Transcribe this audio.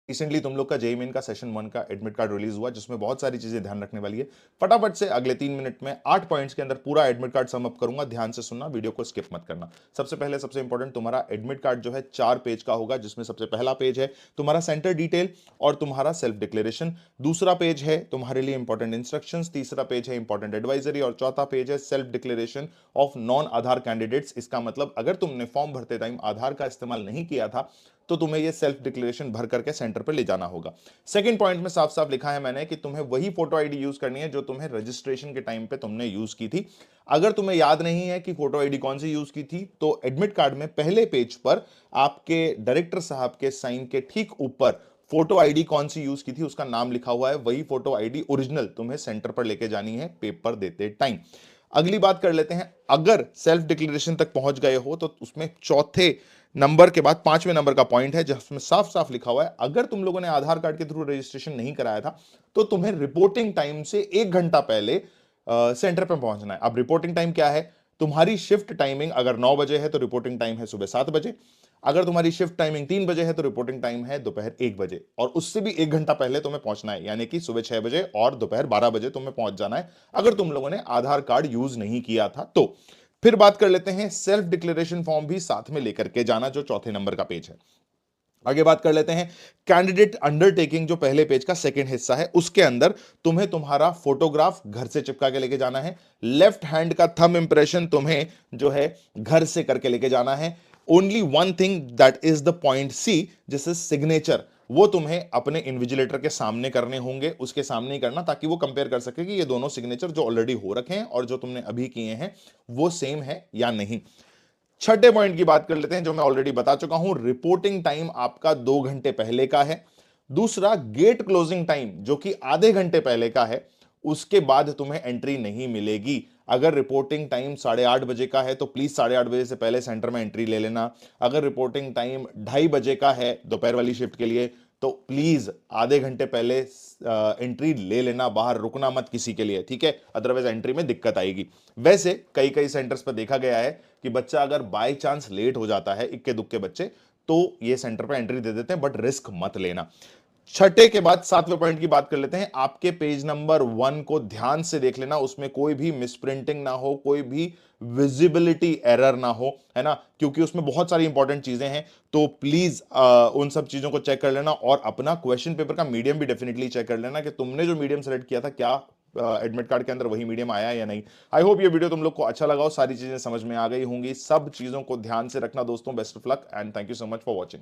Recently तुम लोग का जेईई मेन का सेशन 1 का एडमिट कार्ड रिलीज हुआ, जिसमें बहुत सारी चीजें ध्यान रखने वाली है। फटाफट से अगले 3 मिनट में 8 पॉइंट्स के अंदर पूरा एडमिट कार्ड सम अप करूंगा, ध्यान से सुनना, वीडियो को स्किप मत करना। सबसे पहले सबसे इंपॉर्टेंट, तुम्हारा एडमिट कार्ड जो है 4 पेज का होगा, जिसमें सबसे पहला पेज है तुम्हारा सेंटर डिटेल और तुम्हारा सेल्फ डिक्लेरेशन, दूसरा पेज है तुम्हारे लिए इंपॉर्टेंट इंस्ट्रक्शंस, तीसरा पेज है इंपॉर्टेंट एडवाइजरी और चौथा पेज है self declaration of non Aadhaar candidates. इसका मतलब अगर तुमने फॉर्म भरते टाइम आधार का इस्तेमाल नहीं किया था तो तुम्हें यह सेल्फ डिक्लेरेशन भर करके सेंटर पर ले जाना होगा। सेकंड पॉइंट में साफ साफ लिखा है मैंने कि तुम्हें वही फोटो आईडी यूज करनी है जो तुम्हें रजिस्ट्रेशन के टाइम पे तुमने यूज की थी। अगर तुम्हें याद नहीं है कि फोटो आईडी कौन सी यूज की थी, तो एडमिट कार्ड में पहले पेज पर आपके डायरेक्टर साहब के साइन के ठीक ऊपर फोटो आईडी कौन सी यूज की थी उसका नाम लिखा हुआ है, वही फोटो आईडी ओरिजिनल तुम्हें सेंटर पर लेके जानी है पेपर देते टाइम। अगली बात कर लेते हैं, अगर सेल्फ डिक्लेरेशन तक पहुंच गए हो तो उसमें चौथे नंबर के बाद 5वें नंबर का पॉइंट है जिसमें साफ साफ लिखा हुआ है, अगर तुम लोगों ने आधार कार्ड के थ्रू रजिस्ट्रेशन नहीं कराया था तो तुम्हें रिपोर्टिंग टाइम से 1 घंटा पहले सेंटर पर पहुंचना है। अब रिपोर्टिंग टाइम क्या है, तुम्हारी शिफ्ट टाइमिंग अगर 9 बजे है तो रिपोर्टिंग टाइम है सुबह 7 बजे, अगर तुम्हारी शिफ्ट टाइमिंग 3 बजे है तो रिपोर्टिंग टाइम है दोपहर 1 बजे, और उससे भी 1 घंटा पहले तुम्हें पहुंचना है, यानी कि सुबह 6 बजे और दोपहर 12 बजे तुम्हें पहुंच जाना है अगर तुम लोगों ने आधार कार्ड यूज नहीं किया था तो। फिर बात कर लेते हैं, सेल्फ डिक्लेरेशन फॉर्म भी साथ में लेकर के जाना, जो चौथे नंबर का पेज है। आगे बात कर लेते हैं, कैंडिडेट अंडरटेकिंग जो पहले पेज का सेकंड हिस्सा है, उसके अंदर तुम्हें तुम्हारा फोटोग्राफ घर से चिपका के लेके जाना है, लेफ्ट हैंड का थंब इंप्रेशन तुम्हें जो है घर से करके लेके जाना है। Only one thing that is the point see, जिस इज सिग्नेचर, वो तुम्हें अपने इन्विजिलेटर के सामने करने होंगे, उसके सामने ही करना ताकि वो कंपेयर कर सके कि ये दोनों सिग्नेचर जो ऑलरेडी हो रखे हैं और जो तुमने अभी किए हैं वो सेम है या नहीं। छठे पॉइंट की बात कर लेते हैं जो मैं ऑलरेडी बता चुका हूं, रिपोर्टिंग टाइम आपका 2 घंटे पहले का है। दूसरा, गेट क्लोजिंग टाइम जो कि आधे घंटे पहले का है, उसके बाद तुम्हें एंट्री नहीं मिलेगी। अगर रिपोर्टिंग टाइम 8:30 बजे का है तो प्लीज 8:30 बजे से पहले सेंटर में एंट्री ले लेना। अगर रिपोर्टिंग टाइम 2:30 बजे का है दोपहर वाली शिफ्ट के लिए तो प्लीज आधे घंटे पहले एंट्री ले लेना, बाहर रुकना मत किसी के लिए, ठीक है, अदरवाइज एंट्री में दिक्कत आएगी। वैसे कई कई सेंटर्स पर देखा गया है कि बच्चा अगर बाय चांस लेट हो जाता है, इक्के दुक्के बच्चे, तो ये सेंटर पर एंट्री दे देते हैं, बट रिस्क मत लेना। छठे के बाद 7वें पॉइंट की बात कर लेते हैं, आपके पेज नंबर 1 को ध्यान से देख लेना, उसमें कोई भी मिसप्रिंटिंग ना हो, कोई भी विजिबिलिटी एरर ना हो, है ना, क्योंकि उसमें बहुत सारी इंपॉर्टेंट चीजें हैं, तो प्लीज उन सब चीजों को चेक कर लेना और अपना क्वेश्चन पेपर का मीडियम भी डेफिनेटली चेक कर लेना कि तुमने जो मीडियम सेलेक्ट किया था क्या एडमिट कार्ड के अंदर वही मीडियम आया या नहीं। आई होप ये वीडियो तुम लोग को अच्छा लगा हो, सारी चीजें समझ में आ गई होंगी, सब चीजों को ध्यान से रखना दोस्तों। Best of luck and thank you so much for watching.